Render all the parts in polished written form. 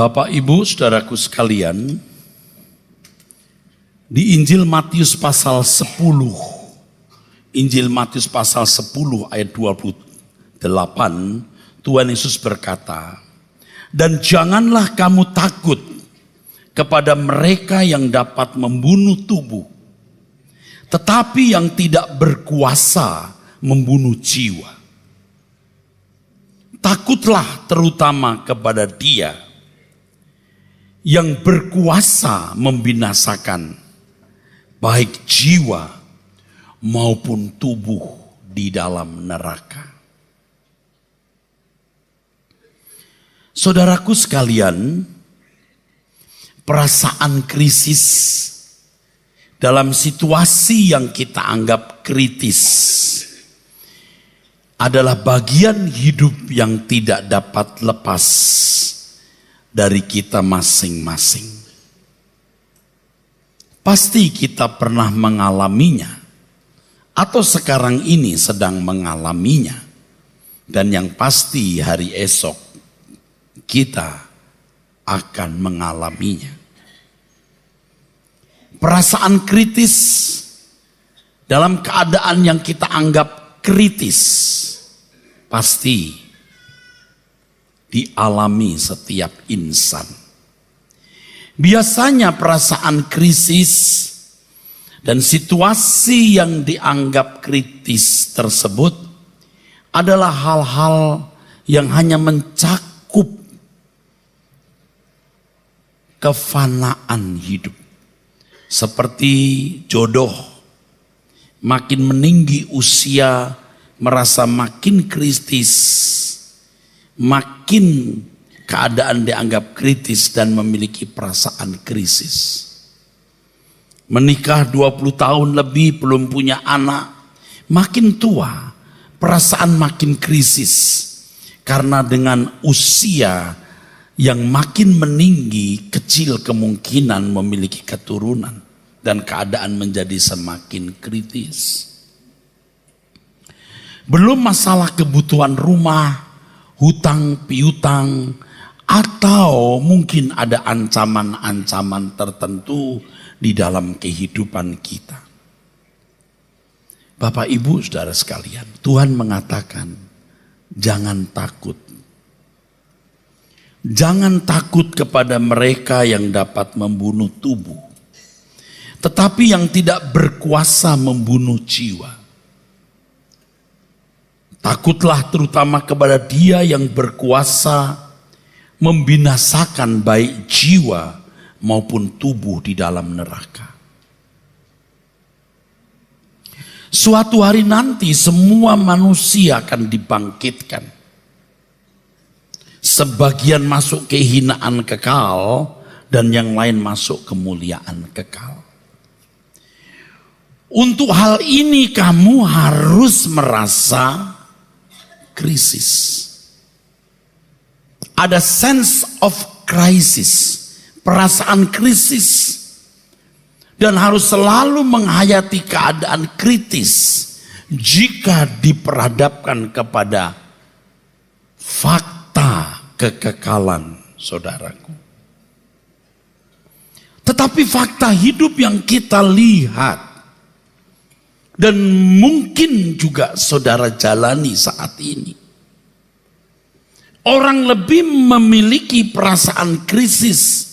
Bapak, Ibu, saudaraku sekalian, di Injil Matius pasal 10, Injil Matius pasal 10 ayat 28, Tuhan Yesus berkata, "Dan janganlah kamu takut kepada mereka yang dapat membunuh tubuh, tetapi yang tidak berkuasa membunuh jiwa. Takutlah terutama kepada Dia yang berkuasa membinasakan baik jiwa maupun tubuh di dalam neraka." Saudaraku sekalian, perasaan krisis dalam situasi yang kita anggap kritis adalah bagian hidup yang tidak dapat lepas dari kita masing-masing. Pasti kita pernah mengalaminya, atau sekarang ini sedang mengalaminya, dan yang pasti hari esok kita akan mengalaminya. Perasaan kritis dalam keadaan yang kita anggap kritis pasti dialami setiap insan. Biasanya perasaan krisis dan situasi yang dianggap kritis tersebut adalah hal-hal yang hanya mencakup kefanaan hidup. Seperti jodoh, makin meninggi usia merasa makin kritis, makin keadaan dianggap kritis dan memiliki perasaan krisis. Menikah 20 tahun lebih belum punya anak, makin tua perasaan makin krisis. Karena dengan usia yang makin meninggi, kecil kemungkinan memiliki keturunan dan keadaan menjadi semakin kritis. Belum masalah kebutuhan rumah, hutang piutang, atau mungkin ada ancaman-ancaman tertentu di dalam kehidupan kita. Bapak, Ibu, saudara sekalian, Tuhan mengatakan, jangan takut. Jangan takut kepada mereka yang dapat membunuh tubuh, tetapi yang tidak berkuasa membunuh jiwa. Takutlah terutama kepada Dia yang berkuasa membinasakan baik jiwa maupun tubuh di dalam neraka. Suatu hari nanti semua manusia akan dibangkitkan. Sebagian masuk kehinaan kekal dan yang lain masuk kemuliaan kekal. Untuk hal ini kamu harus merasa krisis. Ada sense of crisis, perasaan krisis. Dan harus selalu menghayati keadaan kritis jika diperhadapkan kepada fakta kekekalan, saudaraku. Tetapi fakta hidup yang kita lihat dan mungkin juga saudara jalani saat ini, orang lebih memiliki perasaan krisis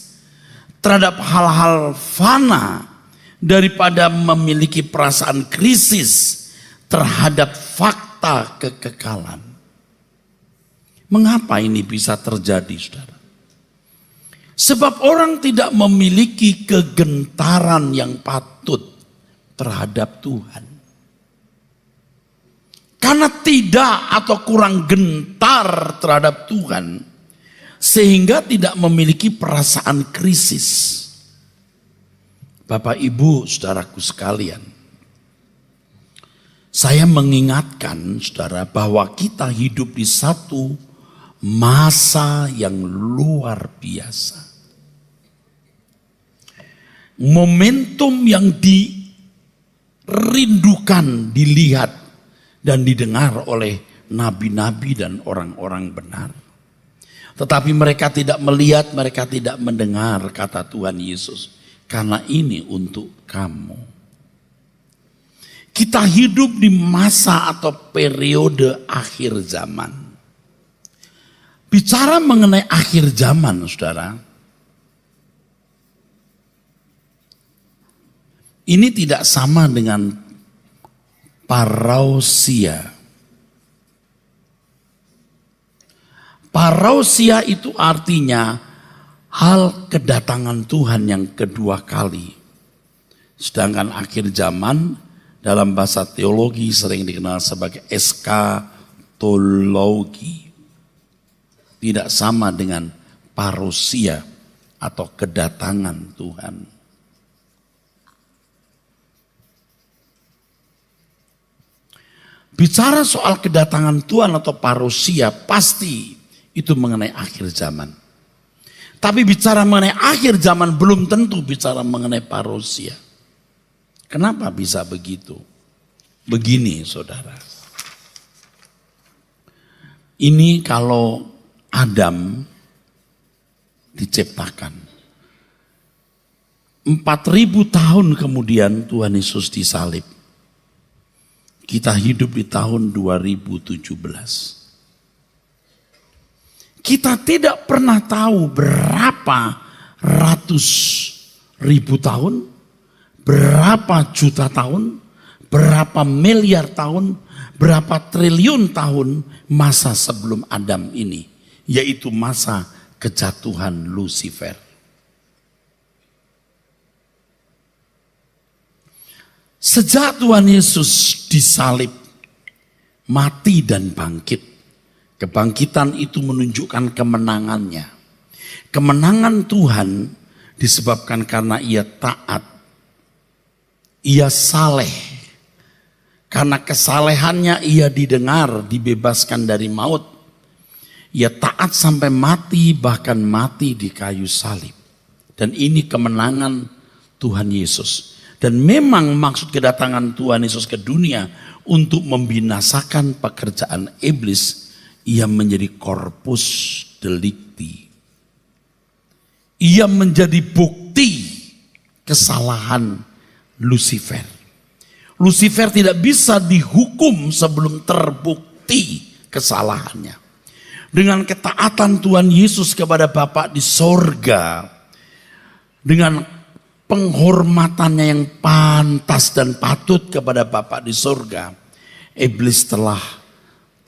terhadap hal-hal fana daripada memiliki perasaan krisis terhadap fakta kekekalan. Mengapa ini bisa terjadi, saudara? Sebab orang tidak memiliki kegentaran yang patut terhadap Tuhan. Karena tidak atau kurang gentar terhadap Tuhan, sehingga tidak memiliki perasaan krisis. Bapak, Ibu, saudaraku sekalian, saya mengingatkan saudara bahwa kita hidup di satu masa yang luar biasa. Momentum yang dirindukan, dilihat dan didengar oleh nabi-nabi dan orang-orang benar. Tetapi mereka tidak melihat, mereka tidak mendengar, kata Tuhan Yesus. Karena ini untuk kamu. Kita hidup di masa atau periode akhir zaman. Bicara mengenai akhir zaman, saudara. Ini tidak sama dengan parousia. Parousia itu artinya hal kedatangan Tuhan yang kedua kali. Sedangkan akhir zaman dalam bahasa teologi sering dikenal sebagai eskatologi. Tidak sama dengan parousia atau kedatangan Tuhan. Bicara soal kedatangan Tuhan atau parousia pasti itu mengenai akhir zaman. Tapi bicara mengenai akhir zaman belum tentu bicara mengenai parousia. Kenapa bisa begitu? Begini saudara. Ini kalau Adam diciptakan. 4.000 tahun kemudian Tuhan Yesus disalib. Kita hidup di tahun 2017. Kita tidak pernah tahu berapa ratus ribu tahun, berapa juta tahun, berapa miliar tahun, berapa triliun tahun masa sebelum Adam ini. Yaitu masa kejatuhan Lucifer. Sejak Tuhan Yesus disalib, mati dan bangkit. Kebangkitan itu menunjukkan kemenangannya. Kemenangan Tuhan disebabkan karena ia taat. Ia saleh. Karena kesalehannya ia didengar, dibebaskan dari maut. Ia taat sampai mati, bahkan mati di kayu salib. Dan ini kemenangan Tuhan Yesus. Dan memang maksud kedatangan Tuhan Yesus ke dunia untuk membinasakan pekerjaan iblis. Ia menjadi corpus delicti. Ia menjadi bukti kesalahan Lucifer. Lucifer tidak bisa dihukum sebelum terbukti kesalahannya. Dengan ketaatan Tuhan Yesus kepada Bapa di sorga, dengan penghormatannya yang pantas dan patut kepada Bapa di sorga, iblis telah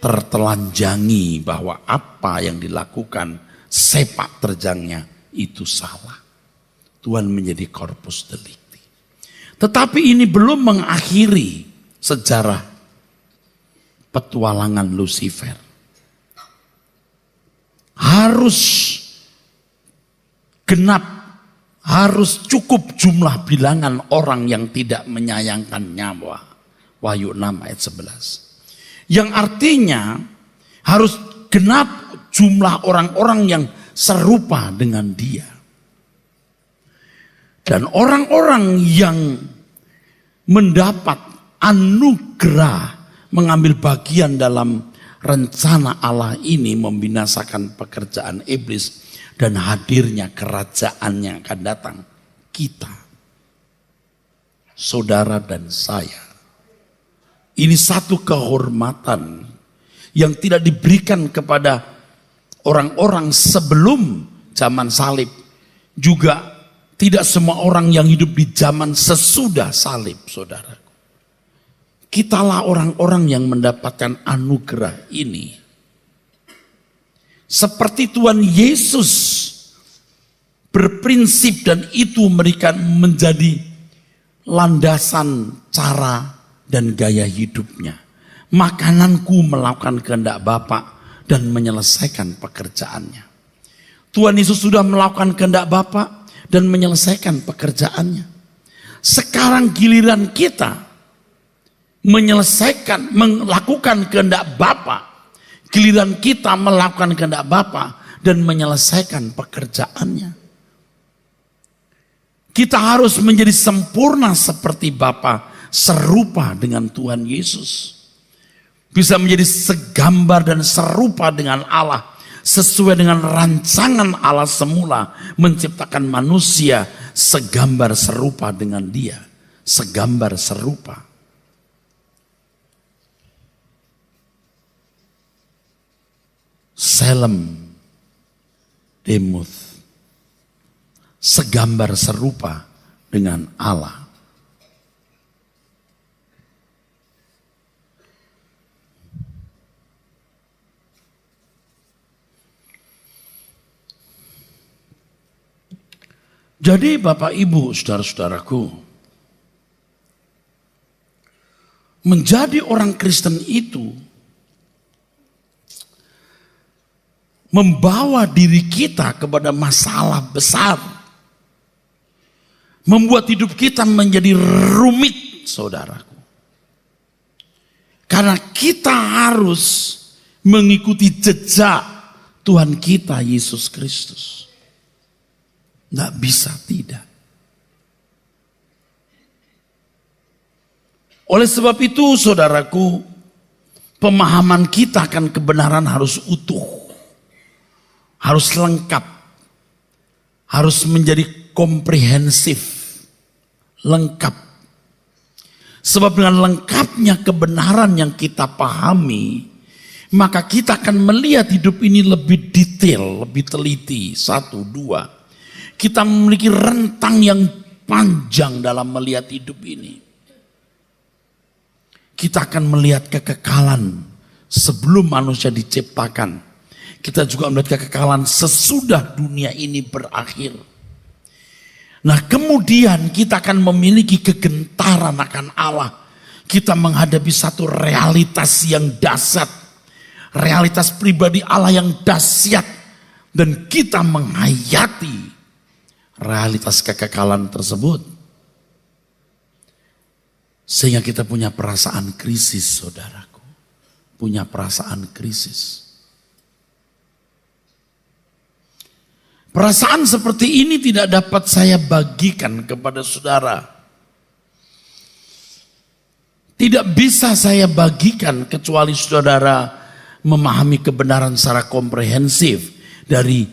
tertelanjangi bahwa apa yang dilakukan sepak terjangnya itu salah. Tuhan menjadi corpus delicti. Tetapi ini belum mengakhiri sejarah petualangan Lucifer. Harus genap, harus cukup jumlah bilangan orang yang tidak menyayangkan nyawa. Wahyu 6 ayat 11. Yang artinya harus genap jumlah orang-orang yang serupa dengan dia. Dan orang-orang yang mendapat anugerah mengambil bagian dalam rencana Allah ini membinasakan pekerjaan iblis dan hadirnya kerajaan yang akan datang. Kita, saudara dan saya. Ini satu kehormatan yang tidak diberikan kepada orang-orang sebelum zaman salib. Juga tidak semua orang yang hidup di zaman sesudah salib, saudaraku. Kitalah orang-orang yang mendapatkan anugerah ini. Seperti Tuhan Yesus berprinsip dan itu menjadi landasan cara dan gaya hidupnya. Makananku melakukan kehendak Bapa dan menyelesaikan pekerjaannya. Tuhan Yesus sudah melakukan kehendak Bapa dan menyelesaikan pekerjaannya. Sekarang giliran kita melakukan kehendak Bapa. Giliran kita melakukan kehendak Bapa dan menyelesaikan pekerjaannya. Kita harus menjadi sempurna seperti Bapa, serupa dengan Tuhan Yesus. Bisa menjadi segambar dan serupa dengan Allah. sesuai dengan rancangan Allah semula menciptakan manusia segambar serupa dengan Dia, segambar serupa. Selem Demuth, segambar serupa dengan Allah. Jadi Bapak Ibu, saudara-saudaraku, menjadi orang Kristen itu membawa diri kita kepada masalah besar. Membuat hidup kita menjadi rumit, saudaraku. Karena kita harus mengikuti jejak Tuhan kita Yesus Kristus. Nggak bisa tidak. Oleh sebab itu saudaraku, pemahaman kita akan kebenaran harus utuh. Harus lengkap. Harus menjadi komprehensif. Lengkap. Sebab dengan lengkapnya kebenaran yang kita pahami, maka kita akan melihat hidup ini lebih detail, lebih teliti. 1, 2. Kita memiliki rentang yang panjang dalam melihat hidup ini. Kita akan melihat kekekalan sebelum manusia diciptakan. Kita juga melihat kekekalan sesudah dunia ini berakhir. Nah, kemudian kita akan memiliki kegentaran akan Allah. Kita menghadapi satu realitas yang dahsyat. Realitas pribadi Allah yang dahsyat. Dan kita menghayati realitas kekekalan tersebut. Sehingga kita punya perasaan krisis, saudaraku. Punya perasaan krisis. Perasaan seperti ini tidak dapat saya bagikan kepada saudara. Tidak bisa saya bagikan kecuali saudara memahami kebenaran secara komprehensif dari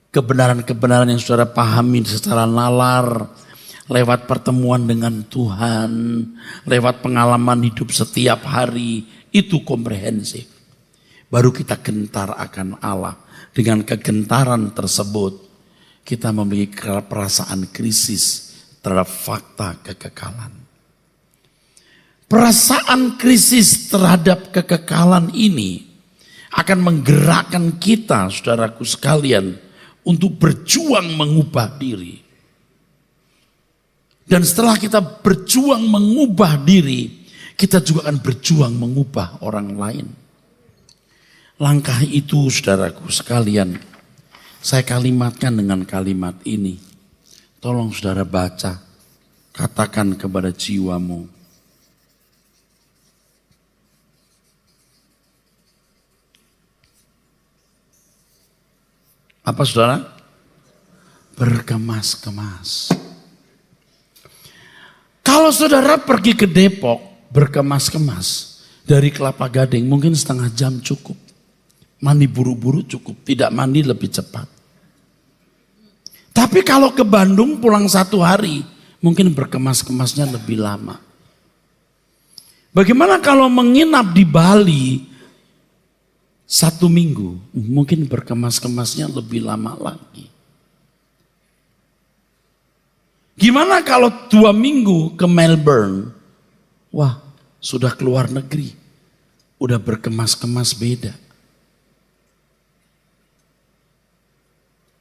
kebenaran-kebenaran yang saudara pahami secara nalar, lewat pertemuan dengan Tuhan, lewat pengalaman hidup setiap hari, itu komprehensif. Baru kita gentar akan Allah. Dengan kegentaran tersebut, kita memiliki perasaan krisis terhadap fakta kekekalan. Perasaan krisis terhadap kekekalan ini akan menggerakkan kita, saudaraku sekalian, untuk berjuang mengubah diri. Dan setelah kita berjuang mengubah diri, kita juga akan berjuang mengubah orang lain. Langkah itu, saudaraku sekalian, saya kalimatkan dengan kalimat ini. Tolong saudara baca, katakan kepada jiwamu. Apa saudara? Berkemas-kemas. Kalau saudara pergi ke Depok berkemas-kemas dari Kelapa Gading, mungkin setengah jam cukup. Mandi buru-buru cukup, tidak mandi lebih cepat. Tapi kalau ke Bandung pulang 1 hari, mungkin berkemas-kemasnya lebih lama. Bagaimana kalau menginap di Bali 1 minggu, mungkin berkemas-kemasnya lebih lama lagi. Gimana kalau 2 minggu ke Melbourne? Wah, sudah keluar negeri. Udah berkemas-kemas beda.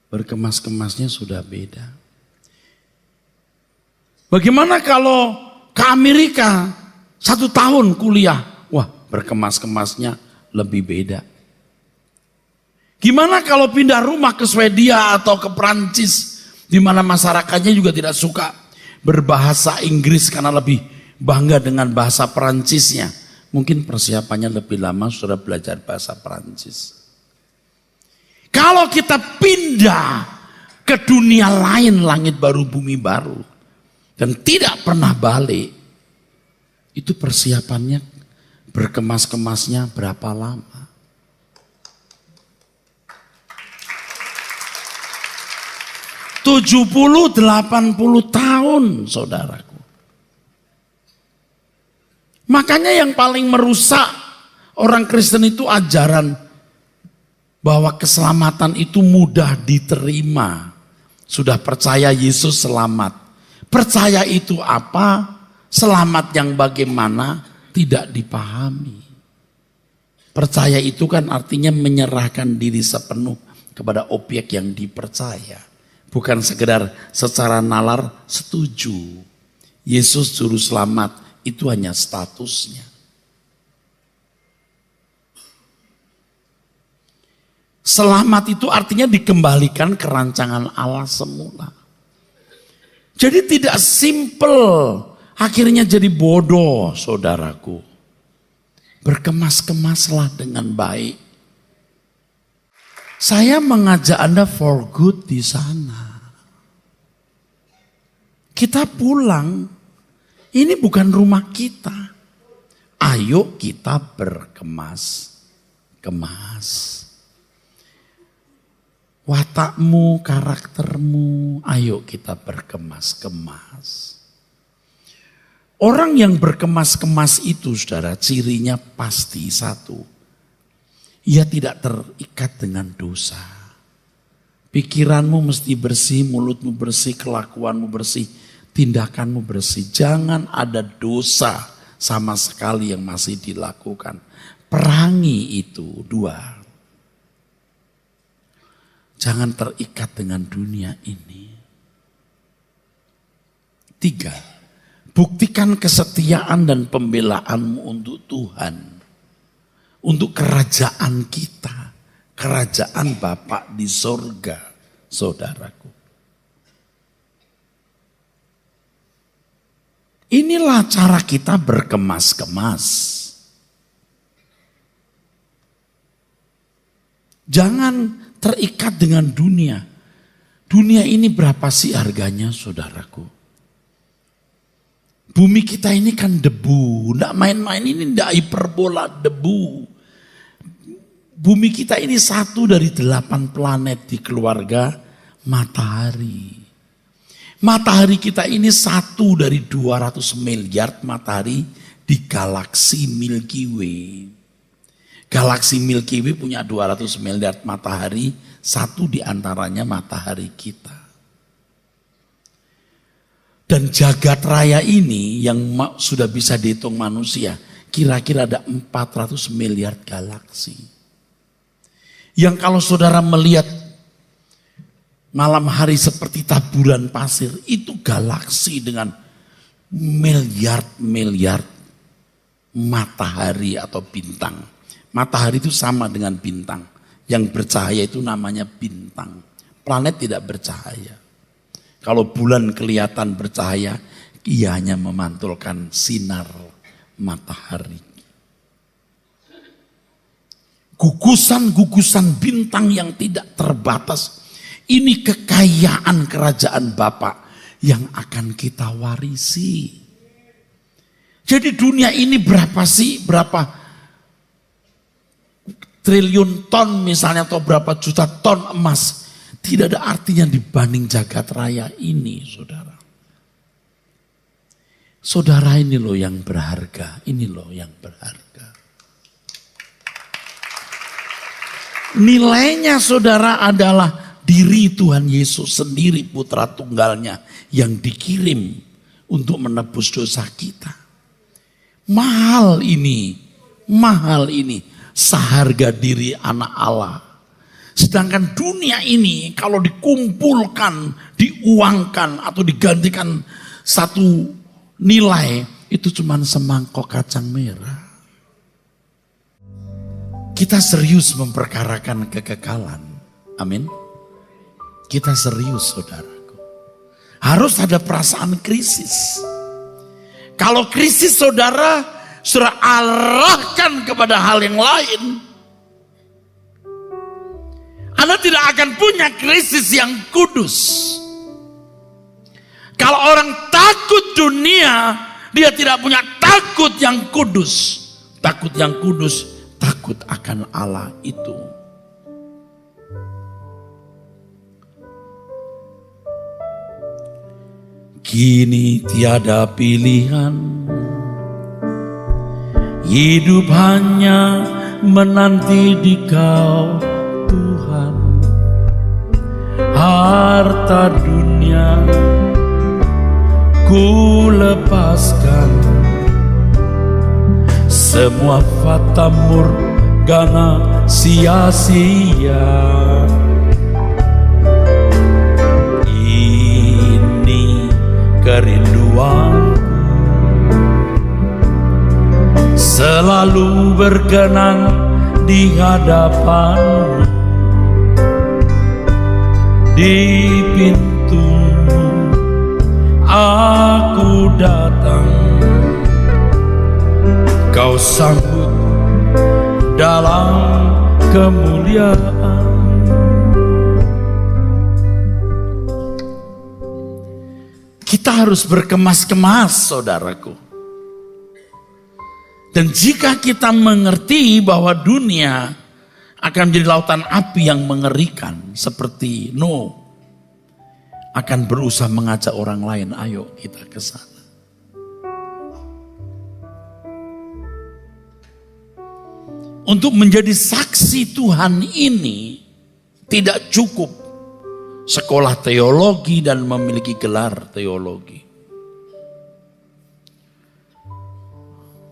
Berkemas-kemasnya sudah beda. Bagaimana kalau ke Amerika 1 tahun kuliah? Wah, berkemas-kemasnya lebih beda. Gimana kalau pindah rumah ke Swedia atau ke Prancis, di mana masyarakatnya juga tidak suka berbahasa Inggris karena lebih bangga dengan bahasa Prancisnya. Mungkin persiapannya lebih lama sudah belajar bahasa Prancis. Kalau kita pindah ke dunia lain, langit baru, bumi baru, dan tidak pernah balik, itu persiapannya berkemas-kemasnya berapa lama? 70-80 tahun, saudaraku. Makanya yang paling merusak orang Kristen itu ajaran bahwa keselamatan itu mudah diterima. Sudah percaya Yesus selamat. Percaya itu apa? Selamat yang bagaimana? Tidak dipahami. Percaya itu kan artinya menyerahkan diri sepenuh kepada objek yang dipercaya. Bukan sekedar secara nalar setuju. Yesus juru selamat itu hanya statusnya. Selamat itu artinya dikembalikan ke rancangan Allah semula. Jadi tidak simple. Akhirnya jadi bodoh, saudaraku. Berkemas-kemaslah dengan baik. Saya mengajak Anda for good di sana. Kita pulang. Ini bukan rumah kita. Ayo kita berkemas-kemas. Watakmu, karaktermu, ayo kita berkemas-kemas. Orang yang berkemas-kemas itu, saudara, cirinya pasti satu. Ia tidak terikat dengan dosa. Pikiranmu mesti bersih, mulutmu bersih, kelakuanmu bersih, tindakanmu bersih. Jangan ada dosa sama sekali yang masih dilakukan. Perangi itu, 2. Jangan terikat dengan dunia ini. 3. Buktikan kesetiaan dan pembelaanmu untuk Tuhan. Untuk kerajaan kita. Kerajaan Bapa di sorga, saudaraku. Inilah cara kita berkemas-kemas. Jangan terikat dengan dunia. Dunia ini berapa sih harganya, saudaraku? Bumi kita ini kan debu, tidak main-main, ini tidak hiperbola, debu. Bumi kita ini 1 dari 8 planet di keluarga matahari. Matahari kita ini 1 dari 200 miliar matahari di galaksi Milky Way. Galaksi Milky Way punya 200 miliar matahari, 1 diantaranya matahari kita. Dan jagat raya ini yang sudah bisa dihitung manusia, kira-kira ada 400 miliar galaksi. Yang kalau saudara melihat malam hari seperti taburan pasir, itu galaksi dengan miliar-miliar matahari atau bintang. Matahari itu sama dengan bintang. Yang bercahaya itu namanya bintang. Planet tidak bercahaya. Kalau bulan kelihatan bercahaya, ia hanya memantulkan sinar matahari. Gugusan-gugusan bintang yang tidak terbatas. Ini kekayaan kerajaan Bapa yang akan kita warisi. Jadi dunia ini berapa sih? Berapa triliun ton misalnya atau berapa juta ton emas. Tidak ada artinya dibanding jagat raya ini, saudara. Saudara, ini loh yang berharga. Ini loh yang berharga. Nilainya, saudara, adalah diri Tuhan Yesus sendiri, putra tunggalnya yang dikirim untuk menebus dosa kita. Mahal ini, seharga diri anak Allah. Sedangkan dunia ini kalau dikumpulkan, diuangkan atau digantikan satu nilai, itu cuma semangkok kacang merah. Kita serius memperkarakan kekekalan. Amin. Kita serius, saudaraku. Harus ada perasaan krisis. Kalau krisis, saudara, sudah arahkan kepada hal yang lain, Anda tidak akan punya krisis yang kudus. Kalau orang takut dunia, dia tidak punya takut yang kudus. Takut yang kudus, takut akan Allah itu. Kini tiada pilihan, hidup hanya menanti di Kau Tuhan. Harta dunia ku lepaskan, semua fata morgana sia-sia. Kerinduanku selalu berkenan di hadapan-Mu, di pintu-Mu aku datang, Kau sambut dalam kemuliaan. Kita harus berkemas-kemas, saudaraku. Dan jika kita mengerti bahwa dunia akan menjadi lautan api yang mengerikan, seperti Nuh, akan berusaha mengajak orang lain, ayo kita ke sana. Untuk menjadi saksi Tuhan ini tidak cukup sekolah teologi dan memiliki gelar teologi.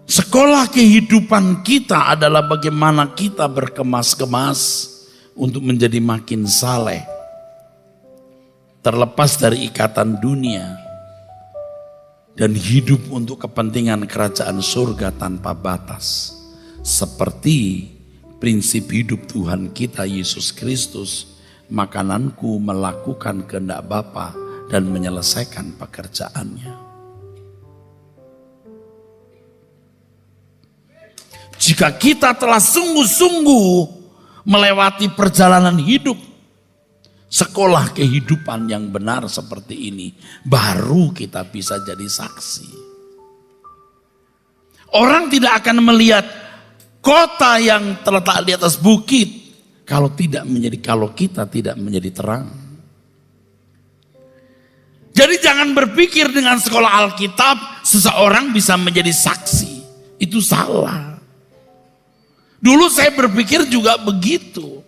Sekolah kehidupan kita adalah bagaimana kita berkemas-kemas untuk menjadi makin saleh. Terlepas dari ikatan dunia dan hidup untuk kepentingan kerajaan surga tanpa batas. Seperti prinsip hidup Tuhan kita Yesus Kristus. Makananku melakukan kehendak Bapa dan menyelesaikan pekerjaannya. Jika kita telah sungguh-sungguh melewati perjalanan hidup, sekolah kehidupan yang benar seperti ini, baru kita bisa jadi saksi. Orang tidak akan melihat kota yang terletak di atas bukit kalau kita tidak menjadi terang. Jadi jangan berpikir dengan sekolah Alkitab seseorang bisa menjadi saksi. Itu salah. Dulu saya berpikir juga begitu.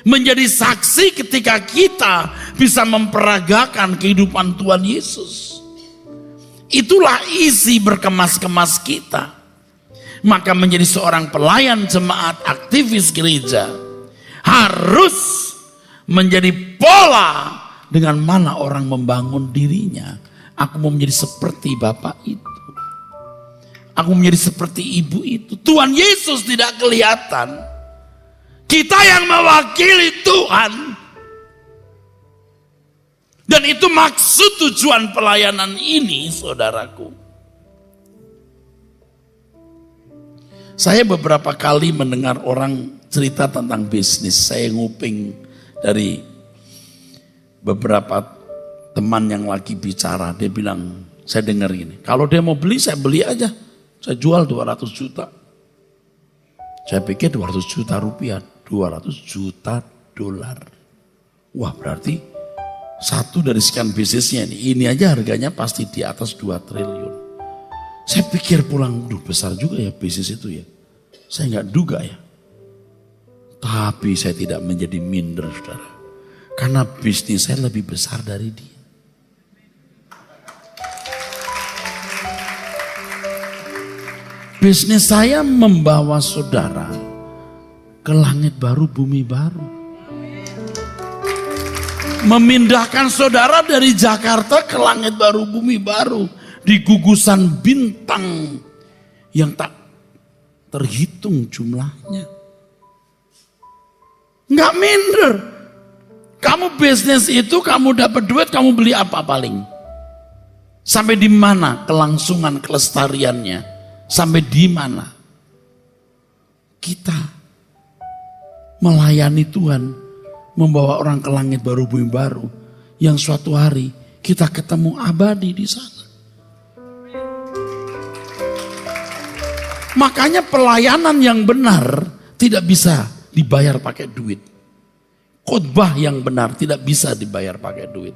Menjadi saksi ketika kita bisa memperagakan kehidupan Tuhan Yesus. Itulah isi berkemas-kemas kita. Maka menjadi seorang pelayan jemaat, aktivis gereja, harus menjadi pola dengan mana orang membangun dirinya. Aku mau menjadi seperti Bapak itu. Aku mau menjadi seperti Ibu itu. Tuhan Yesus tidak kelihatan. Kita yang mewakili Tuhan. Dan itu maksud tujuan pelayanan ini, saudaraku. Saya beberapa kali mendengar orang cerita tentang bisnis. Saya nguping dari beberapa teman yang lagi bicara. Dia bilang, saya dengar ini. Kalau dia mau beli, saya beli aja. Saya jual 200 juta. Saya pikir 200 juta rupiah. 200 juta dolar. Wah, berarti satu dari sekian bisnisnya ini. Ini aja harganya pasti di atas 2 triliun. Saya pikir pulang, besar juga ya bisnis itu ya. Saya nggak duga ya. Tapi saya tidak menjadi minder, saudara. Karena bisnis saya lebih besar dari dia. Bisnis saya membawa saudara ke langit baru, bumi baru. Memindahkan saudara dari Jakarta ke langit baru, bumi baru. Di gugusan bintang yang tak terhitung jumlahnya. Nggak minder. Kamu bisnis itu, kamu dapat duit, kamu beli apa paling? Sampai di mana kelangsungan kelestariannya? Sampai di mana? Kita melayani Tuhan, membawa orang ke langit baru, bumi baru, yang suatu hari kita ketemu abadi di sana. Makanya pelayanan yang benar tidak bisa dibayar pakai duit. Khotbah yang benar tidak bisa dibayar pakai duit.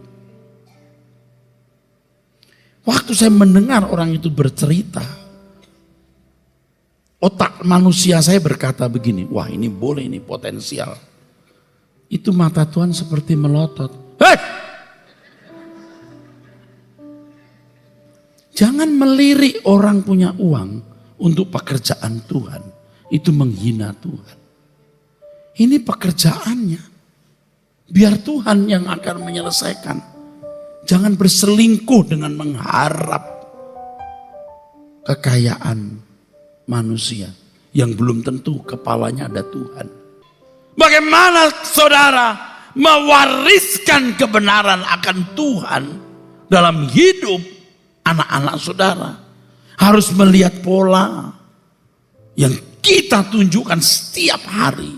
Waktu saya mendengar orang itu bercerita, otak manusia saya berkata begini, wah ini boleh, ini potensial. Itu mata Tuhan seperti melotot. Hei! Jangan melirik orang punya uang untuk pekerjaan Tuhan. Itu menghina Tuhan. Ini pekerjaannya. Biar Tuhan yang akan menyelesaikan. Jangan berselingkuh dengan mengharap kekayaan manusia yang belum tentu kepalanya ada Tuhan. Bagaimana saudara mewariskan kebenaran akan Tuhan dalam hidup anak-anak saudara? Harus melihat pola yang kita tunjukkan setiap hari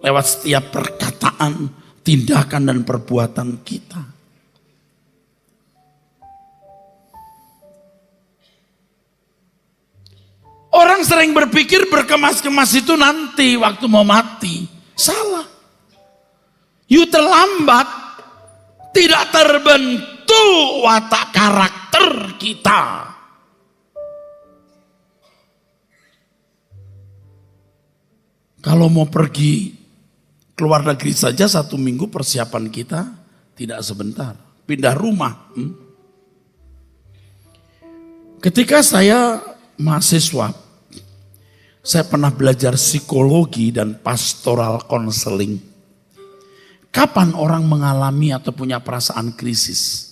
lewat setiap perkataan, tindakan dan perbuatan kita. Orang sering berpikir berkemas-kemas itu nanti waktu mau mati. Salah. You terlambat, tidak terbentuk watak karakter kita. Kalau mau pergi keluar negeri saja 1 minggu persiapan kita tidak sebentar. Pindah rumah. Ketika saya mahasiswa, saya pernah belajar psikologi dan pastoral counseling. Kapan orang mengalami atau punya perasaan krisis?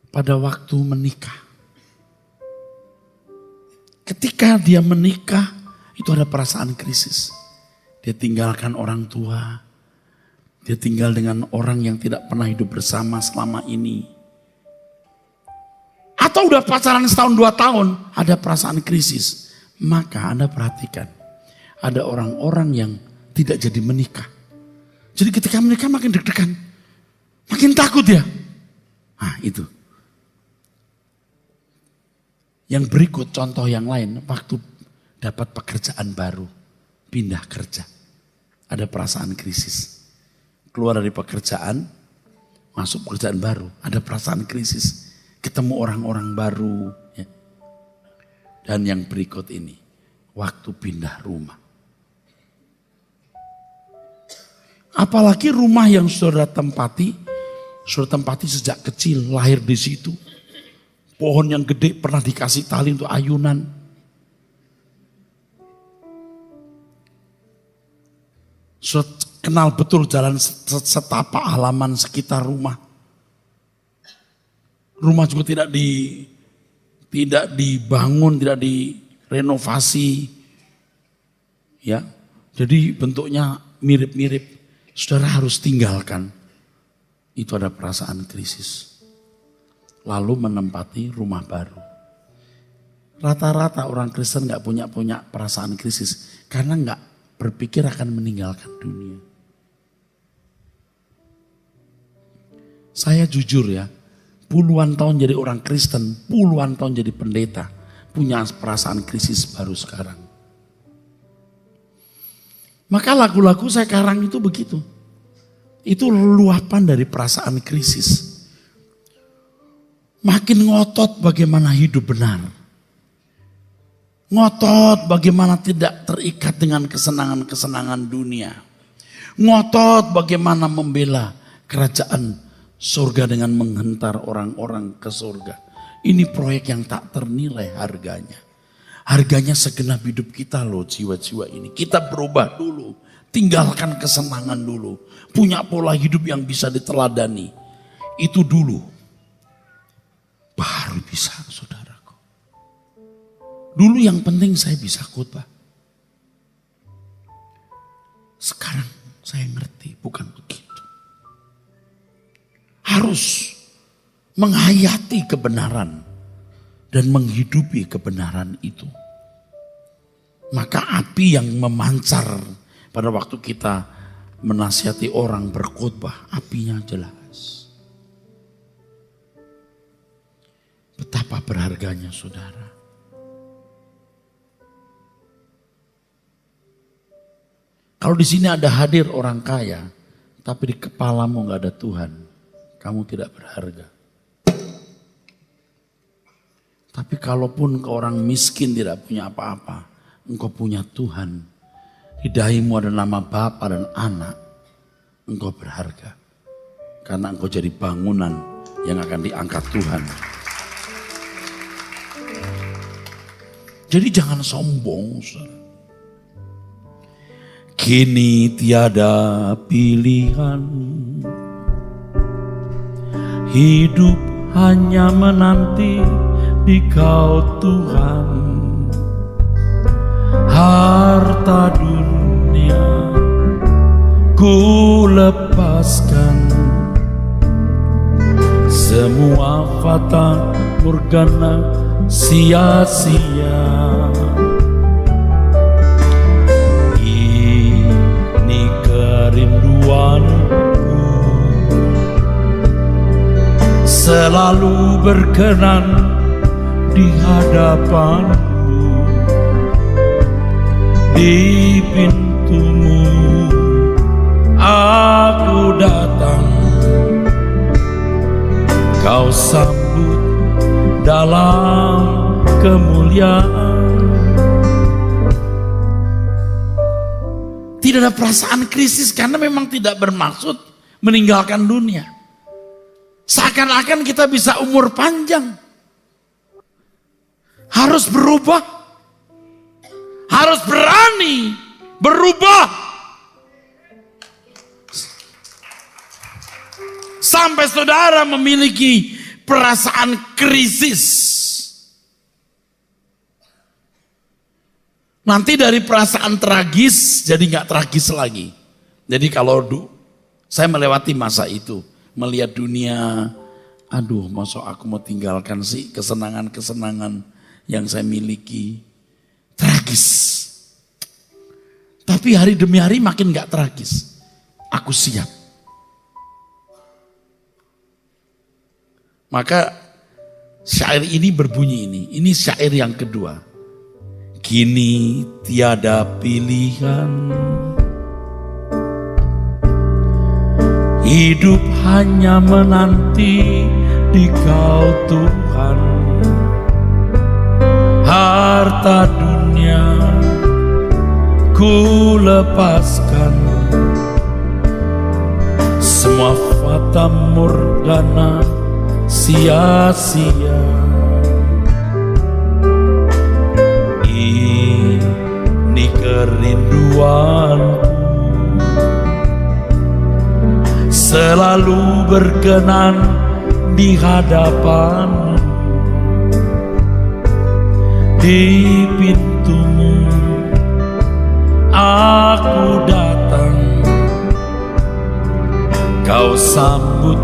Pada waktu menikah. Ketika dia menikah, itu ada perasaan krisis. Dia tinggalkan orang tua. Dia tinggal dengan orang yang tidak pernah hidup bersama selama ini. Atau udah pacaran setahun 2 tahun, ada perasaan krisis. Maka Anda perhatikan, ada orang-orang yang tidak jadi menikah. Jadi ketika menikah makin deg-degan, makin takut ya. Nah itu. Yang berikut contoh yang lain, waktu dapat pekerjaan baru, pindah kerja. Ada perasaan krisis. Keluar dari pekerjaan, masuk pekerjaan baru, ada perasaan krisis. Ketemu orang-orang baru. Ya. Dan yang berikut ini, waktu pindah rumah. Apalagi rumah yang saudara tempati sejak kecil, lahir di situ. Pohon yang gede pernah dikasih tali untuk ayunan. Kenal betul jalan setapak halaman sekitar rumah. Rumah juga tidak dibangun, tidak direnovasi. Ya. Jadi bentuknya mirip-mirip. Saudara harus tinggalkan. Itu ada perasaan krisis. Lalu menempati rumah baru. Rata-rata orang Kristen gak punya perasaan krisis. Karena gak berpikir akan meninggalkan dunia. Saya jujur ya. Puluhan tahun jadi orang Kristen, puluhan tahun jadi pendeta, punya perasaan krisis baru sekarang. Maka lagu-lagu saya sekarang itu begitu. Itu luapan dari perasaan krisis. Makin ngotot bagaimana hidup benar. Ngotot bagaimana tidak terikat dengan kesenangan-kesenangan dunia. Ngotot bagaimana membela kerajaan surga dengan menghentar orang-orang ke surga. Ini proyek yang tak ternilai harganya. Harganya segenap hidup kita loh, jiwa-jiwa ini. Kita berubah dulu. Tinggalkan kesenangan dulu. Punya pola hidup yang bisa diteladani. Itu dulu. Baru bisa, saudaraku. Dulu yang penting saya bisa khotbah. Sekarang saya ngerti, bukan begitu. Harus menghayati kebenaran dan menghidupi kebenaran itu. Maka api yang memancar pada waktu kita menasihati orang berkhotbah, apinya jelas. Betapa berharganya saudara. Kalau di sini ada hadir orang kaya, tapi di kepalamu nggak ada Tuhan, kamu tidak berharga. Tapi kalaupun ke orang miskin tidak punya apa-apa, engkau punya Tuhan. Di dahimu ada nama Bapa dan Anak. Engkau berharga. Karena engkau jadi bangunan yang akan diangkat Tuhan. Jadi jangan sombong, saudara. Kini tiada pilihan, hidup hanya menanti di Kau Tuhan. Harta dunia ku lepaskan, semua fata morgana sia-sia. Ini kerinduanku, selalu berkenan di hadapanmu. Di pintumu aku datang, Kau sambut dalam kemuliaan. Tidak ada perasaan krisis karena memang tidak bermaksud meninggalkan dunia. Seakan-akan kita bisa umur panjang. Harus berubah. Harus berani berubah. Sampai saudara memiliki perasaan krisis. Nanti dari perasaan tragis jadi gak tragis lagi. Jadi kalau saya melewati masa itu, melihat dunia, aduh masa aku mau tinggalkan sih kesenangan-kesenangan yang saya miliki. Tragis. Tapi hari demi hari makin gak tragis. Aku siap. Maka syair ini berbunyi ini. Ini syair yang kedua. Kini tiada pilihan, hidup hanya menanti di Kau Tuhan. Harta dunia ku lepaskan, semua fata morgana sia-sia. Ini kerinduanku, selalu berkenan di hadapanmu. Di pintumu aku datang, Kau sambut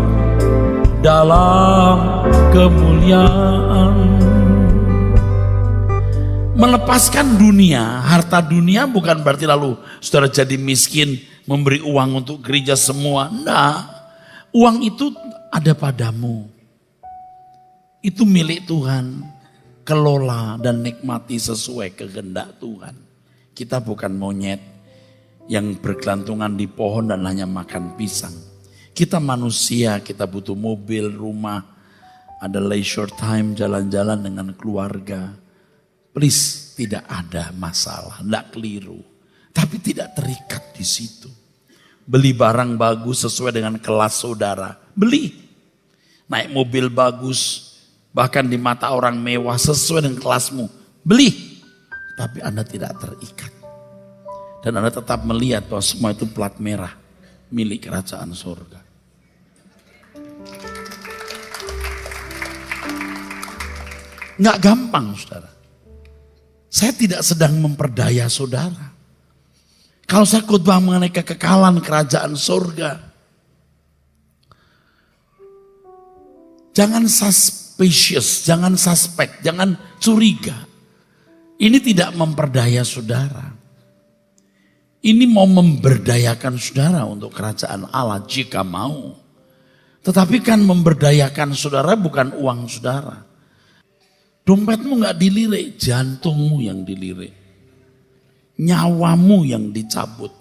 dalam kemuliaan. Melepaskan dunia, harta dunia bukan berarti lalu saudara jadi miskin, memberi uang untuk gereja semua. Enggak, uang itu ada padamu. Itu milik Tuhan. Kelola dan nikmati sesuai kehendak Tuhan. Kita bukan monyet yang bergelantungan di pohon dan hanya makan pisang. Kita manusia, kita butuh mobil, rumah, ada leisure time, jalan-jalan dengan keluarga. Please, tidak ada masalah, tidak keliru. Tapi tidak terikat di situ. Beli barang bagus sesuai dengan kelas saudara, beli. Naik mobil bagus, bahkan di mata orang mewah sesuai dengan kelasmu, beli. Tapi Anda tidak terikat. Dan Anda tetap melihat bahwa semua itu plat merah milik kerajaan surga. Nggak gampang, saudara. Saya tidak sedang memperdaya saudara. Kalau saya khotbah mengenai kekekalan kerajaan surga, jangan suspicious, jangan suspek, jangan curiga. Ini tidak memperdaya saudara. Ini mau memberdayakan saudara untuk kerajaan Allah jika mau. Tetapi kan memberdayakan saudara bukan uang saudara. Dompetmu gak dilirik, jantungmu yang dilirik. Nyawamu yang dicabut.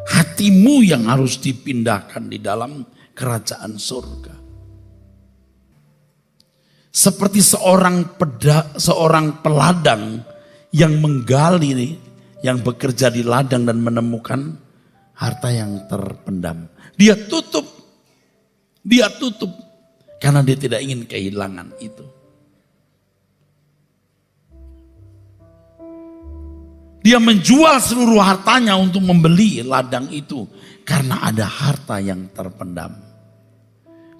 Hatimu yang harus dipindahkan di dalam kerajaan surga. Seperti seorang peladang yang menggali, yang bekerja di ladang dan menemukan harta yang terpendam. Dia tutup karena dia tidak ingin kehilangan itu. Dia menjual seluruh hartanya untuk membeli ladang itu karena ada harta yang terpendam.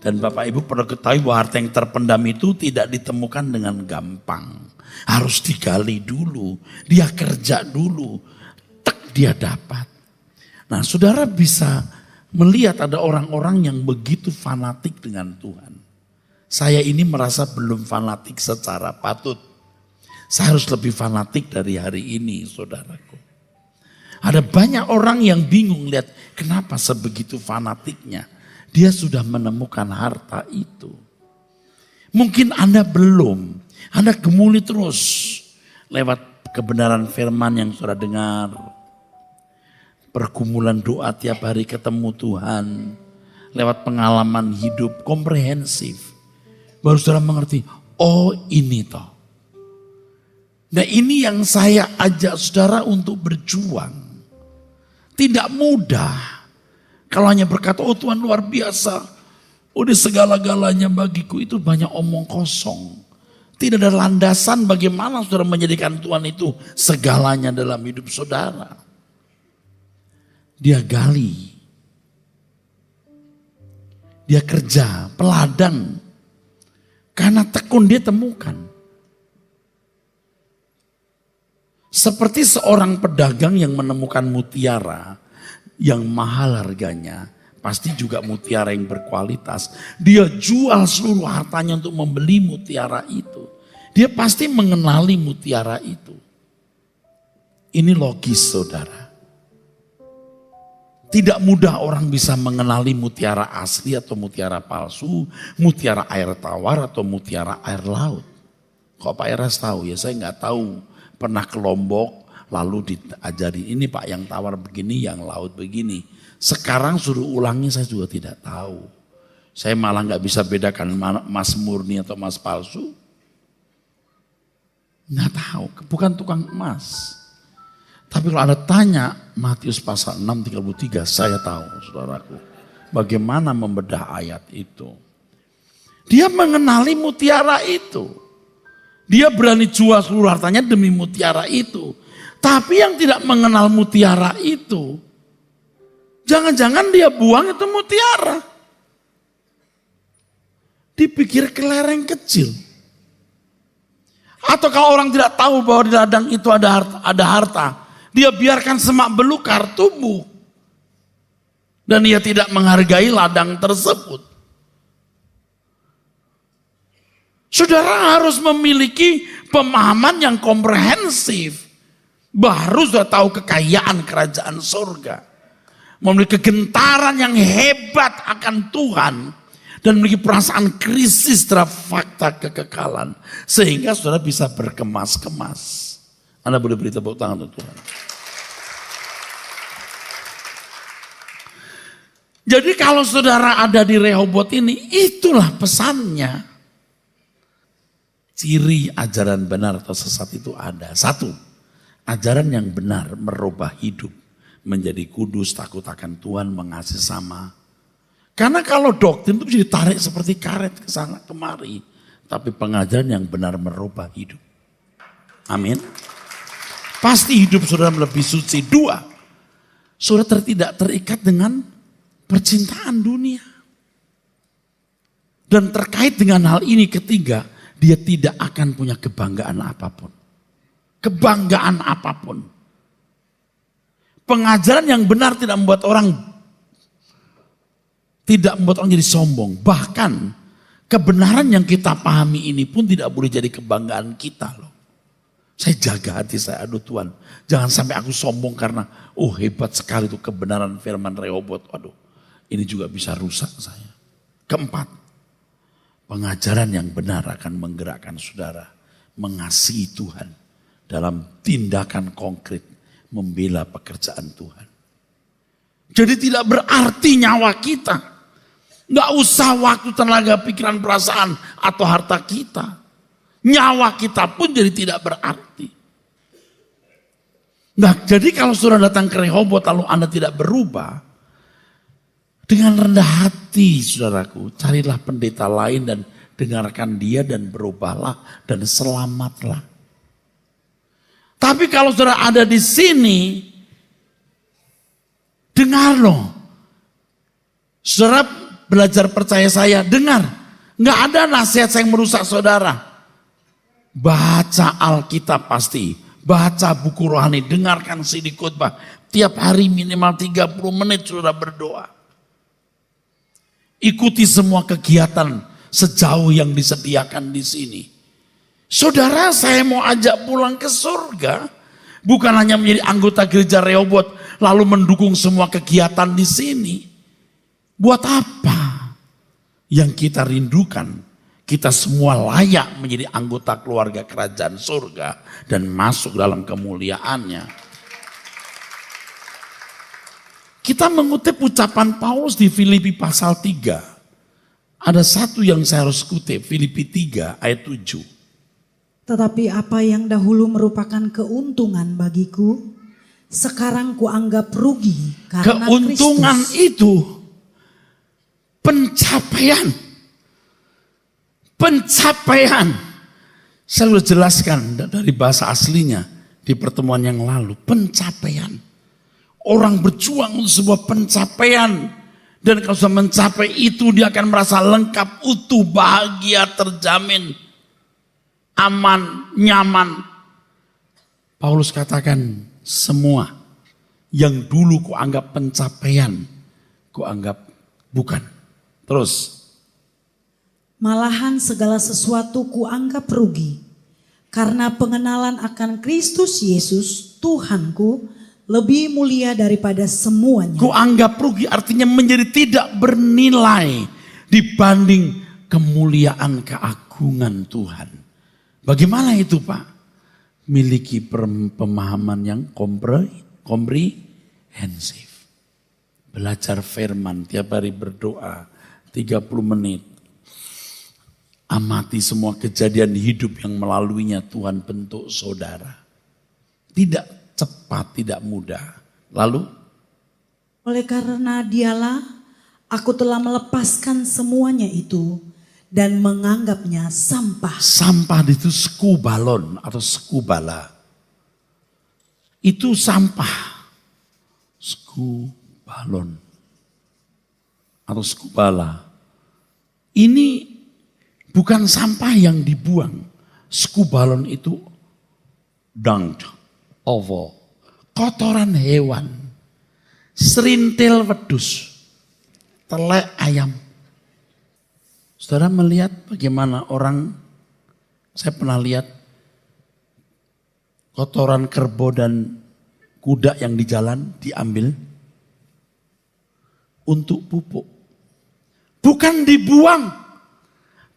Dan Bapak Ibu perlu ketahui bahwa harta yang terpendam itu tidak ditemukan dengan gampang. Harus digali dulu, dia kerja dulu, dia dapat. Nah, saudara bisa melihat ada orang-orang yang begitu fanatik dengan Tuhan. Saya ini merasa belum fanatik secara patut. Saya harus lebih fanatik dari hari ini, saudaraku. Ada banyak orang yang bingung lihat kenapa sebegitu fanatiknya. Dia sudah menemukan harta itu. Mungkin Anda belum. Anda gemuli terus lewat kebenaran firman yang saudara dengar. Pergumulan doa tiap hari ketemu Tuhan. Lewat pengalaman hidup komprehensif. Baru saudara mengerti, oh ini toh. Nah ini yang saya ajak saudara untuk berjuang. Tidak mudah. Kalau hanya berkata, oh Tuhan luar biasa. Udah segala-galanya bagiku, itu banyak omong kosong. Tidak ada landasan bagaimana saudara menjadikan Tuhan itu segalanya dalam hidup saudara. Dia gali. Dia kerja, peladang. Karena tekun dia temukan. Seperti seorang pedagang yang menemukan mutiara yang mahal harganya, pasti juga mutiara yang berkualitas. Dia jual seluruh hartanya untuk membeli mutiara itu. Dia pasti mengenali mutiara itu. Ini logis saudara. Tidak mudah orang bisa mengenali mutiara asli atau mutiara palsu, mutiara air tawar atau mutiara air laut. Kok Pak Eras tahu ya? Saya nggak tahu. Pernah ke Lombok, lalu diajari ini Pak yang tawar begini, yang laut begini. Sekarang suruh ulangi saya juga tidak tahu. Saya malah nggak bisa bedakan emas murni atau emas palsu. Nggak tahu, bukan tukang emas. Tapi kalau Anda tanya Matius pasal 6:33, saya tahu saudaraku. Bagaimana membedah ayat itu. Dia mengenali mutiara itu. Dia berani jual seluruh hartanya demi mutiara itu. Tapi yang tidak mengenal mutiara itu, jangan-jangan dia buang itu mutiara. Dipikir kelereng kecil. Atau kalau orang tidak tahu bahwa di ladang itu ada harta, dia biarkan semak belukar tumbuh. Dan dia tidak menghargai ladang tersebut. Saudara harus memiliki pemahaman yang komprehensif. Baru sudah tahu kekayaan kerajaan surga. Memiliki kegentaran yang hebat akan Tuhan. Dan memiliki perasaan krisis terhadap fakta kekekalan. Sehingga saudara bisa berkemas-kemas. Anda boleh beri tepuk tangan untuk Tuhan. Jadi kalau saudara ada di Rehobot ini, itulah pesannya. Ciri ajaran benar atau sesat itu ada. Satu, ajaran yang benar merubah hidup. Menjadi kudus, takut akan Tuhan, mengasihi sama. Karena kalau doktrin itu bisa ditarik seperti karet ke sana kemari. Tapi pengajaran yang benar merubah hidup. Amin. Pasti hidup saudara lebih suci. Dua, saudara tidak terikat dengan percintaan dunia. Dan terkait dengan hal ini ketiga, dia tidak akan punya kebanggaan apapun. Kebanggaan apapun. Pengajaran yang benar tidak membuat orang jadi sombong. Bahkan kebenaran yang kita pahami ini pun tidak boleh jadi kebanggaan kita loh. Saya jaga hati saya, aduh Tuhan. Jangan sampai aku sombong karena hebat sekali itu kebenaran firman Rehobot. Aduh, ini juga bisa rusak saya. Keempat, pengajaran yang benar akan menggerakkan saudara mengasihi Tuhan dalam tindakan konkret membela pekerjaan Tuhan. Jadi tidak berarti nyawa kita Nggak usah waktu, tenaga, pikiran, perasaan, atau harta kita. Nyawa kita pun jadi tidak berarti. Nah, jadi kalau saudara datang ke Rehoboth lalu Anda tidak berubah, dengan rendah hati saudaraku, carilah pendeta lain dan dengarkan dia dan berubahlah dan selamatlah. Tapi kalau saudara ada di sini, dengar loh. Saudara belajar percaya saya, dengar. Nggak ada nasihat yang merusak saudara. Baca Alkitab pasti. Baca buku rohani, dengarkan CD khotbah. Tiap hari minimal 30 menit saudara berdoa. Ikuti semua kegiatan sejauh yang disediakan di sini. Saudara, saya mau ajak pulang ke surga. Bukan hanya menjadi anggota gereja Rehoboth lalu mendukung semua kegiatan di sini. Buat apa? Yang kita rindukan, kita semua layak menjadi anggota keluarga kerajaan surga dan masuk dalam kemuliaannya. Kita mengutip ucapan Paulus di Filipi pasal 3. Ada satu yang saya harus kutip, Filipi 3 ayat 7. Tetapi apa yang dahulu merupakan keuntungan bagiku, sekarang kuanggap rugi karena keuntungan Kristus. Itu pencapaian. Pencapaian. Saya sudah jelaskan dari bahasa aslinya di pertemuan yang lalu. Pencapaian. Orang berjuang untuk sebuah pencapaian. Dan kalau sudah mencapai itu dia akan merasa lengkap, utuh, bahagia, terjamin. Aman, nyaman. Paulus katakan semua yang dulu kuanggap pencapaian, kuanggap bukan. Terus. Malahan segala sesuatu kuanggap rugi, karena pengenalan akan Kristus Yesus Tuhanku lebih mulia daripada semuanya. Kuanggap rugi artinya menjadi tidak bernilai dibanding kemuliaan keagungan Tuhan. Bagaimana itu Pak? Miliki pemahaman yang komprehensif. Belajar firman, tiap hari berdoa 30 menit. Amati semua kejadian hidup yang melaluinya Tuhan bentuk saudara. Tidak cepat, tidak mudah. Lalu? Oleh karena dialah aku telah melepaskan semuanya itu dan menganggapnya sampah. Sampah itu skubalon atau skubala. Itu sampah. Skubalon atau skubala. Ini bukan sampah yang dibuang. Skubalon itu dung, ovo, kotoran hewan, serintil wedus, telek ayam. Saudara melihat bagaimana orang, saya pernah lihat kotoran kerbau dan kuda yang di jalan diambil untuk pupuk. Bukan dibuang.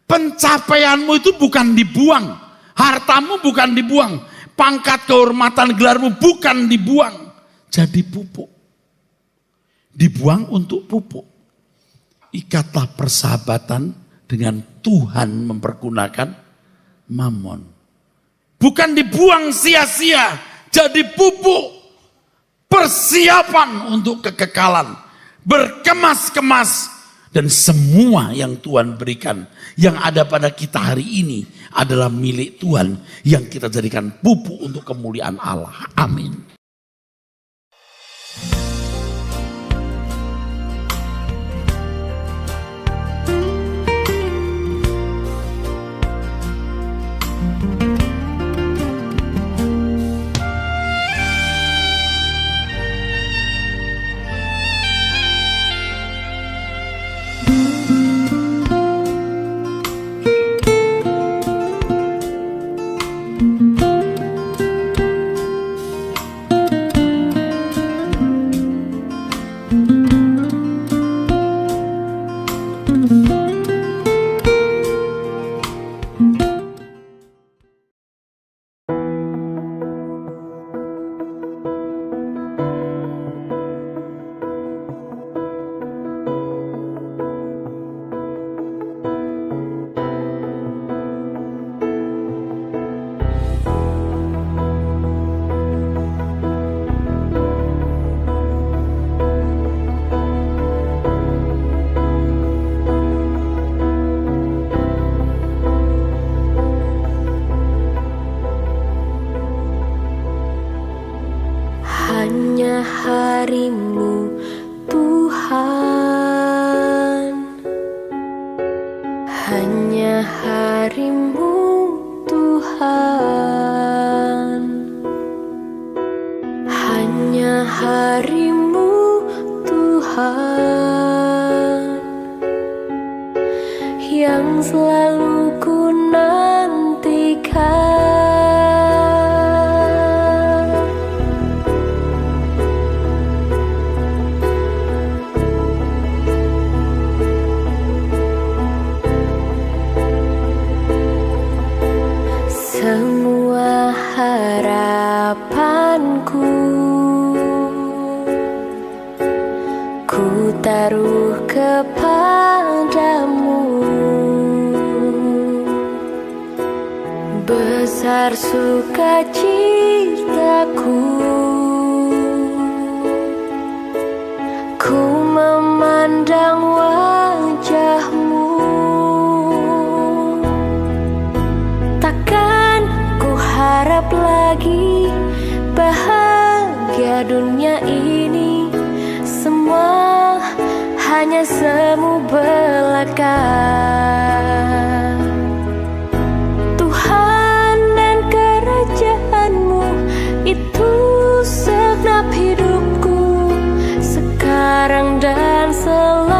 Pencapaianmu itu bukan dibuang. Hartamu bukan dibuang. Pangkat, kehormatan, gelarmu bukan dibuang. Jadi pupuk. Dibuang untuk pupuk. Ikatlah persahabatan dengan Tuhan mempergunakan mamon. Bukan dibuang sia-sia. Jadi pupuk. Persiapan untuk kekekalan. Berkemas-kemas. Dan semua yang Tuhan berikan, yang ada pada kita hari ini adalah milik Tuhan yang kita jadikan pupuk untuk kemuliaan Allah. Amin. harimu Tuhan, hanya harimu Tuhan yang selalu ku nantikan. Semua harapanku ku taruh kepadamu. Besar sukacitaku, ku memandang wajahmu. Takkan ku harap lagi bahagia dunia ini, semua hanya semu belaka. Tuhan dan kerajaanmu itu segenap hidupku, sekarang dan selamanya.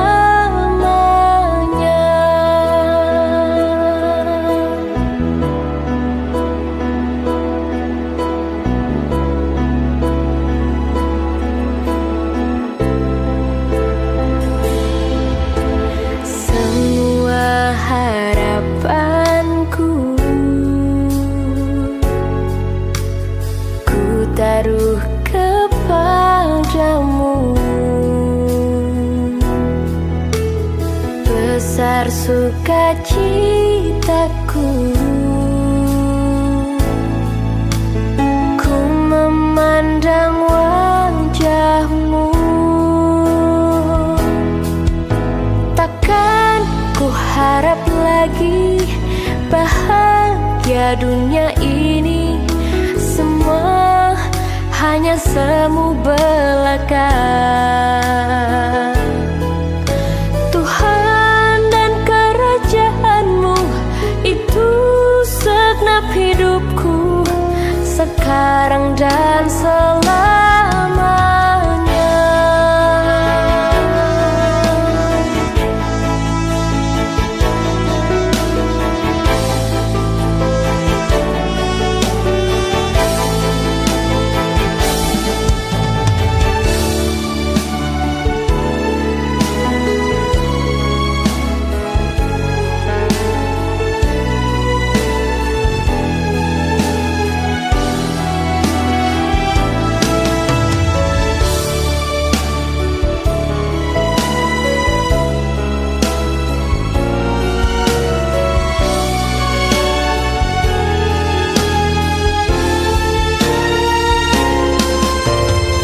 Semua harapanku ku taruh kepadamu. Besar sukacitaku, ku memandang wajahmu. Takkan ku harap lagi bahagia dunia ini, semua hanya semu belaka. Tuhan dan kerajaanmu itu segenap hidupku, sekarang dan selamanya.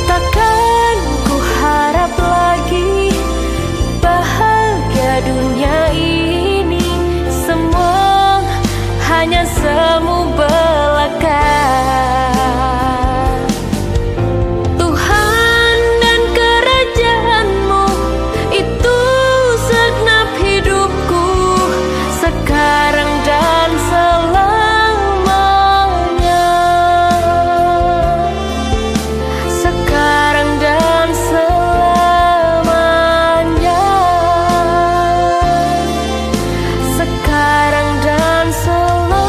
Takkan ku harap lagi bahagia dunia ini, semua hanya semu belaka. Tuhan dan kerajaanmu itu segenap hidupku, sekarang dan selamanya. Sekarang dan selamanya. Sekarang dan selamanya.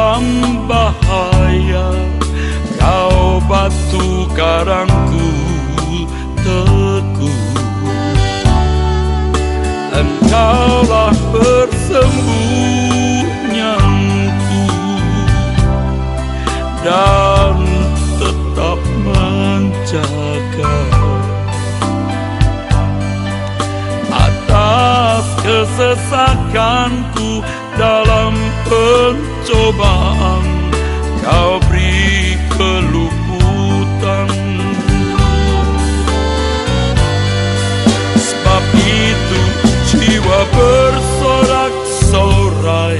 dalam bahaya, Kau batu karangku teguh. Engkaulah persembunyianku dan tetap menjaga. Atas kesesakanku dalam pencobaan, Kau beri keluputan. Sebab itu jiwa bersorak-sorai,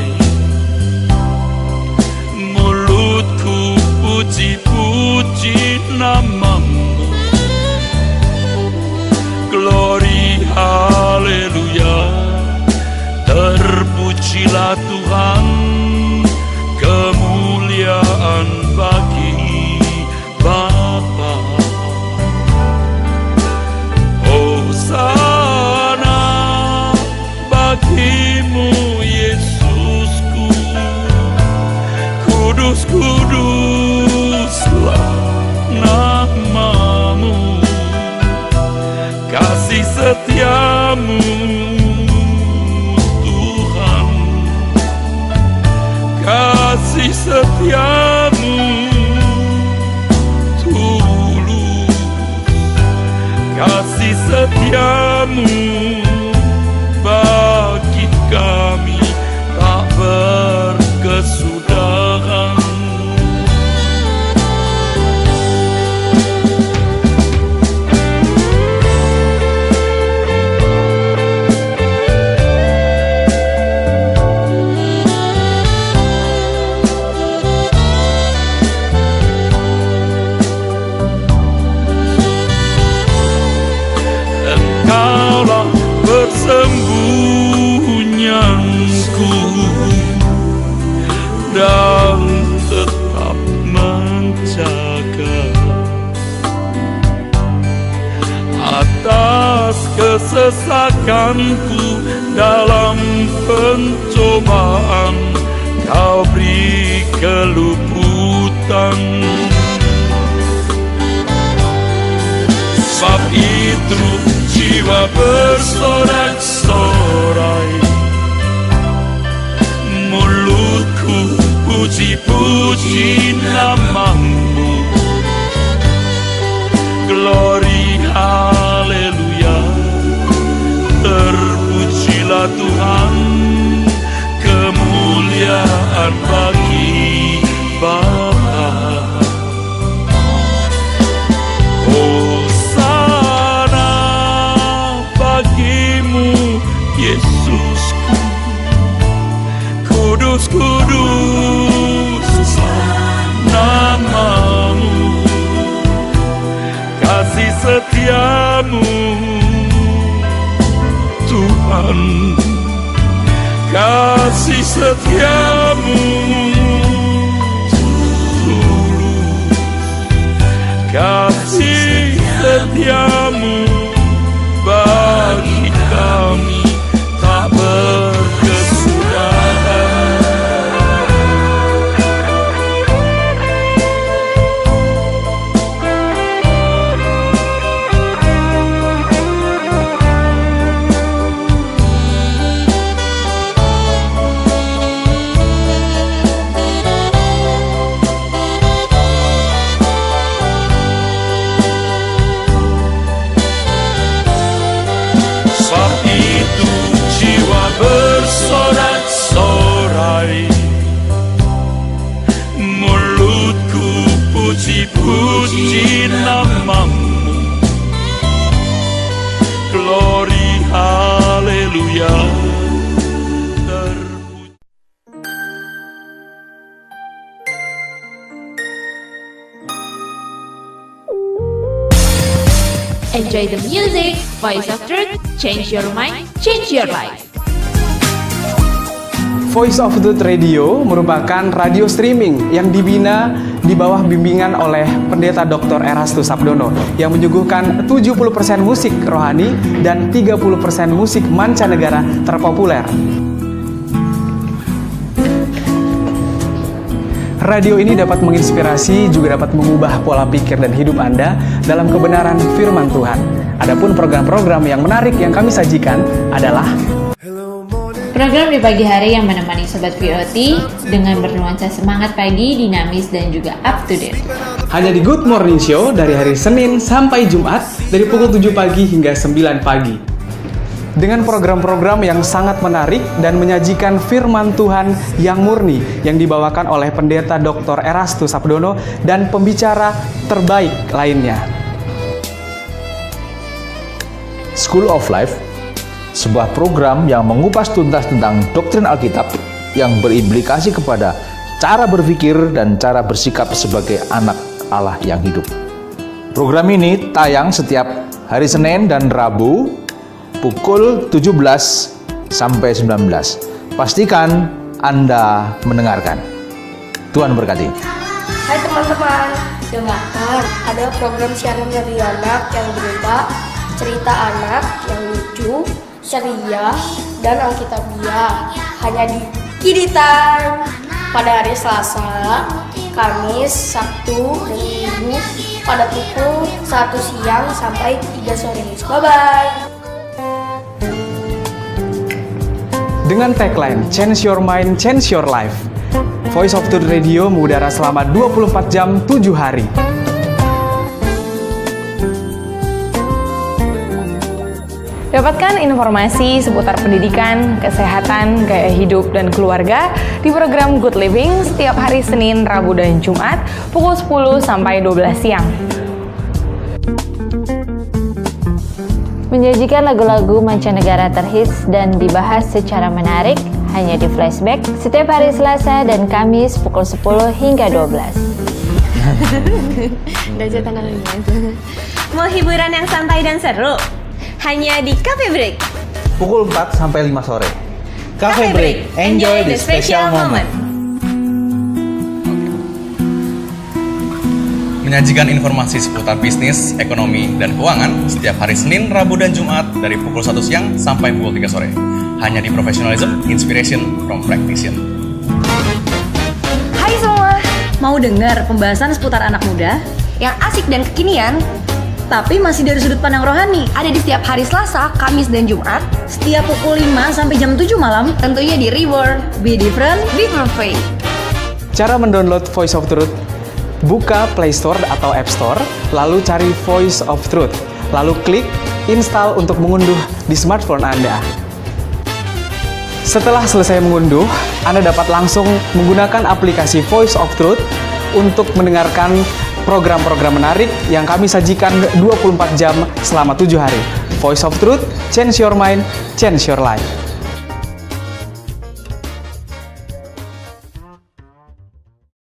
mulutku puji-puji nama-Mu. Glory, haleluya, terpujilah Tuhan, kemuliaan bagi Bapa. Hosana bagimu Yesusku, kudus kuduslah nama-Mu, kasih setiamu Tuhan, kasih setiamu tulus, kasih setiamu bagi kami tak berkesudahan. Engkaulah persembunyianku dan tetap menjaga. Atas kesesakanku dalam pencobaan, Kau beri keluputan. Sebab itu jiwa bersorak-sorai, mulutku puji-puji nama-Mu. Glory, haleluya, terpujilah Tuhan, kemuliaan bagi Bapa. Hosana bagimu Yesusku, kudus kudus nama-Mu, kasih setiamu Tuhan, kasih setiamu tulus, kasih setiamu bagi kami tak berkesudahan. Sebab itu jiwa bersorak-sorai, mulutku puji-puji nama-Mu. Glory, haleluya, Enjoy the music, Voice of Truth, change your mind, change your life. Voice of Truth Radio merupakan radio streaming yang dibina di bawah bimbingan oleh Pendeta Dr. Erastus Sabdono yang menyuguhkan 70% musik rohani dan 30% musik mancanegara terpopuler. Radio ini dapat menginspirasi, juga dapat mengubah pola pikir dan hidup Anda dalam kebenaran firman Tuhan. Adapun program-program yang menarik yang kami sajikan adalah Program di pagi hari yang menemani Sobat VOT dengan bernuansa semangat pagi, dinamis, dan juga up to date. hanya di Good Morning Show dari hari Senin sampai Jumat dari pukul 7 pagi hingga 9 pagi. Dengan program-program yang sangat menarik dan menyajikan firman Tuhan yang murni yang dibawakan oleh Pendeta Dr. Erastus Sabdono dan pembicara terbaik lainnya. School of Life, sebuah program yang mengupas tuntas tentang doktrin Alkitab yang berimplikasi kepada cara berpikir dan cara bersikap sebagai anak Allah yang hidup. Program ini tayang setiap hari Senin dan Rabu pukul 17 sampai 19. Pastikan Anda mendengarkan. Tuhan berkati. Hai teman-teman, dengarkan ada program siaran dari anak yang berupa cerita anak yang lucu, ceria, dan alkitabiah. Hanya di Kiddy Time pada hari Selasa, Kamis, Sabtu, dan Minggu pada pukul 1 siang sampai 3 sore. Bye-bye. Dengan tagline Change Your Mind, Change Your Life, Voice of Truth Radio mengudara selama 24 jam 7 hari. Dapatkan informasi seputar pendidikan, kesehatan, gaya hidup, dan keluarga di program Good Living setiap hari Senin, Rabu, dan Jumat pukul 10 sampai 12 siang. Menyajikan lagu-lagu mancanegara terhits dan dibahas secara menarik hanya di Flashback setiap hari Selasa dan Kamis pukul 10 hingga 12. Mau hiburan yang santai dan seru? Hanya di Cafe Break. Pukul 4 sampai 5 sore. Cafe Break, enjoy the special moment. Menyajikan informasi seputar bisnis, ekonomi, dan keuangan setiap hari Senin, Rabu, dan Jumat dari pukul 1 siang sampai pukul 3 sore. Hanya di Professionalism, Inspiration from Practitioner. Hai semua, mau dengar pembahasan seputar anak muda yang asik dan kekinian, tapi masih dari sudut pandang rohani? Ada di setiap hari Selasa, Kamis, dan Jumat, setiap pukul 5 sampai jam 7 malam, tentunya di Reborn, Be Different, Be Perfect. Cara mendownload Voice of Truth: buka Play Store atau App Store, lalu cari Voice of Truth, lalu klik install untuk mengunduh di smartphone Anda. Setelah selesai mengunduh, Anda dapat langsung menggunakan aplikasi Voice of Truth untuk mendengarkan program-program menarik yang kami sajikan 24 jam selama 7 hari. Voice of Truth, change your mind, change your life.